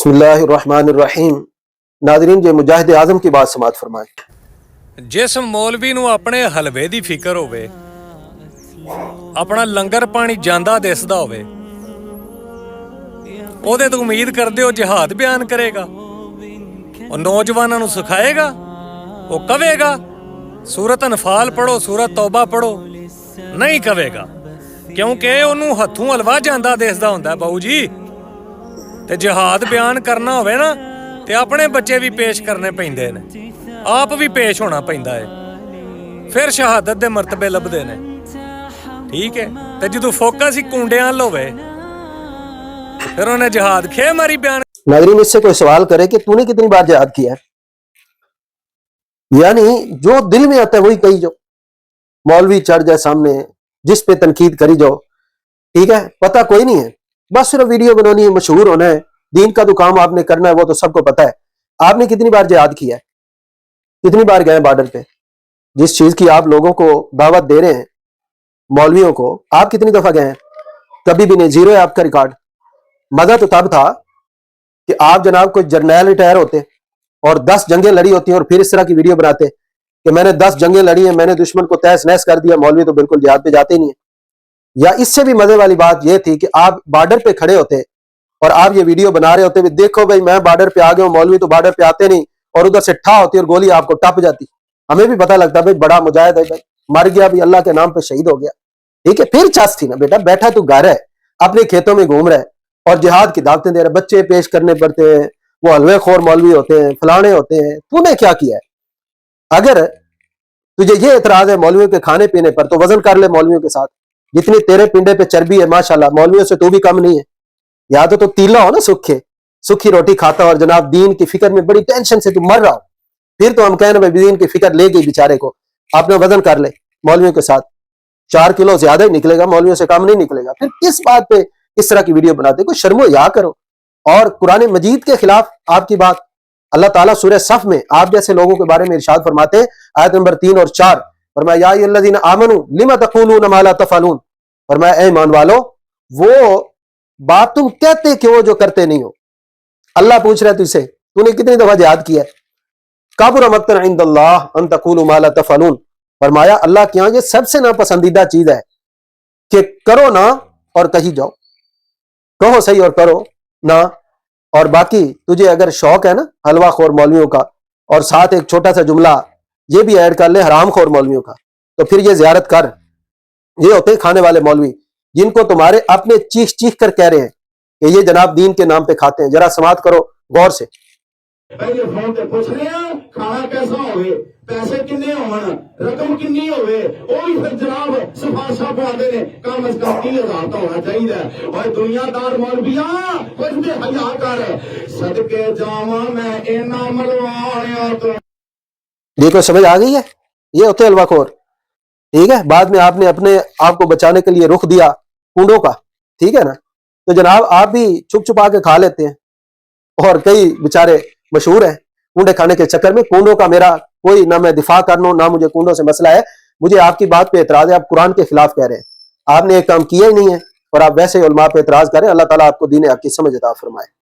بسم اللہ الرحمن الرحیم۔ ناظرین جے مجاہد اعظم کی بات سماعت فرمائیں۔ ਜਿਸ ਮੌਲਵੀ ਨੂੰ ਆਪਣੇ ਹਲਵੇ ਦੀ ਫਿਕਰ ਹੋਵੇ, ਆਪਣਾ ਲੰਗਰ ਪਾਣੀ ਜਾਂਦਾ ਦਿਸਦਾ ਹੋਵੇ, ਉਹਦੇ ਤੋਂ ਉਮੀਦ ਕਰਦੇ ਹੋ ਜਿਹਾਦ ਬਿਆਨ ਕਰੇਗਾ, ਉਹ ਨੌਜਵਾਨਾਂ ਨੂੰ ਸਿਖਾਏਗਾ, ਉਹ ਕਹੇਗਾ ਸੂਰਤ ਅਨਫਾਲ ਪੜੋ, ਸੂਰਤ ਤੌਬਾ ਪੜੋ? ਨਹੀਂ ਕਹੇਗਾ, ਕਿਉਂਕਿ ਉਹਨੂੰ ਹੱਥੋਂ ਹਲਵਾ ਜਾਂਦਾ ਦਿਸਦਾ ਹੁੰਦਾ ਬਾਊ ਜੀ। ਤੇ ਜਿਹਾਦ ਬਿਆਨ ਕਰਨਾ ਹੋਵੇ ਨਾ ਤੇ ਆਪਣੇ ਬੱਚੇ ਵੀ ਪੇਸ਼ ਕਰਨੇ ਪੈਂਦੇ ਨੇ, ਆਪ ਵੀ ਪੇਸ਼ ਹੋਣਾ ਪੈਂਦਾ ਹੈ, ਫਿਰ ਸ਼ਹਾਦਤ ਦੇ ਮਰਤਬੇ ਲੱਭਦੇ ਨੇ। ਠੀਕ ਹੈ, ਤੇ ਜਦੋਂ ਫੋਕਸ ਹੀ ਕੁੰਡਿਆਂ ਵੱਲ ਹੋਵੇ फिर उन्हें जिहाद खे मारी बयान। नाज़रीन इससे कोई सवाल करे कि तूने कितनी बार जिहाद किया है, यानी जो दिल में आता है वही कही जाओ। मौलवी चढ़ जाए सामने, जिस पे तनकीद करी जाओ, ठीक है, पता कोई नहीं है, बस सिर्फ वीडियो बनानी है, मशहूर होना है, दीन का तो काम आपने करना है, वो तो सबको पता है। आपने कितनी बार जिहाद किया है, कितनी बार गए बॉर्डर पे? जिस चीज की आप लोगों को दावत दे रहे हैं, मौलवियों को, आप कितनी दफा गए हैं? कभी भी नहीं, जीरो है आपका रिकॉर्ड। मजा तो तब था कि आप जनाब कोई जर्नैल रिटायर होते और 10 जंगें लड़ी होती हैं और फिर इस तरह की वीडियो बनाते कि मैंने 10 जंगें लड़ी हैं, मैंने दुश्मन को तहस नहस कर दिया। मौलवी तो बिल्कुल जिहाद पे जाते ही नहीं है। या इससे भी मजे वाली बात यह थी कि आप बॉर्डर पे खड़े होते और आप ये वीडियो बना रहे होते, देखो भाई मैं बॉर्डर पे आ गया हूं, मौलवी तो बॉर्डर पे आते नहीं, और उधर से ठा होती और गोली आपको टप जाती। हमें भी पता लगता भाई बड़ा मुजाहिद है, भाई मर गया, भी अल्लाह के नाम पे शहीद हो गया। ठीक है, फिर चस थी ना बेटा, बैठा तू घर है, अपने खेतों में घूम रहा है और जिहाद की दावतें दे रहे, बच्चे पेश करने पड़ते हैं, वो हलवे खोर मौलवी होते हैं, फलाने होते हैं। तूने क्या किया है? अगर तुझे ये एतराज है मौलवियों के खाने पीने पर, तो वजन कर ले मौलवियों के साथ। जितनी तेरे पिंडे पे चर्बी है माशाल्लाह, मौलवियों से तू भी कम नहीं है। या तो तीला हो ना, सुखी रोटी खाता और जनाब दीन की फिक्र में बड़ी टेंशन से तू मर रहा हो, फिर तो हम कहना भाई दीन की फिक्र ले गई बेचारे को। आपने वजन कर ले मौलवियों के साथ, 4 किलो ज्यादा ही निकलेगा, मौलवियों से कम नहीं निकलेगा। फिर किस बात पे इस तरह की वीडियो बनाते? कोई शर्मो या करो। और कुरान मजीद के खिलाफ आपकी बात, अल्लाह ताला सूरह सफ में आप जैसे लोगों के बारे में इरशाद फरमाते हैं, आयत नंबर 3 और 4, फरमाया या अय्युहल्लज़ीना आमनू लिमा तक़ूलूना मा ला तफ़अलून, फरमाया ऐ ईमान वालो, वो बात तुम कहते क्यों जो करते नहीं हो। अल्लाह पूछ रहा है तुझसे, तूने कितनी दफा जिहाद किया है? कबुर मक़तन इंदल्लाह अन तक़ूलू मा ला तफ़अलून, फरमाया अल्लाह के यहाँ ये सबसे नापसंदीदा चीज है कि करो ना और कही जाओ, कहो सही और करो ना। और बाकी तुझे अगर शौक है ना हलवा खोर मौलवियों का, और साथ एक छोटा सा जुमला ये भी ऐड कर ले हराम खोर मौलवियों का, तो फिर ये जियारत कर। ये होते हैं खाने वाले मौलवी, जिनको तुम्हारे अपने चीख चीख कर कह रहे हैं कि ये जनाब दीन के नाम पे खाते हैं। जरा समात करो गौर से। पहले फोन पे पूछ रहे हैं खाना कैसा होवे, पैसे किन्ने होवन, रकम किन्नी होवे, वो भी फिर जनाब सिफारिशा पाते ने कम से कम 30,000 तो होना चाहिए। और दुनियादार मौलविया कुछ भी हया कर, सदके जावा मैं इना मलवाया तो। देखो समझ आ गई है, ये होते हलवाखोर। ठीक है, बाद में आपने अपने आप को बचाने के लिए रुख दिया कूड़ों का, ठीक है ना, तो जनाब आप भी छुप छुपा के खा लेते हैं। और कई बेचारे मशहूर है कूड़े खाने के चक्कर में। कूड़ों का मेरा कोई ना, मैं दिफा कर लूं ना, मुझे कूड़ों से मसला है। मुझे आपकी बात पे एतराज है, आप कुरान के खिलाफ कह रहे हैं, आपने एक काम किया ही नहीं है और आप वैसे उलमा पे एतराज करें। अल्लाह ताला आपको दीन हक की समझ अता फरमाए।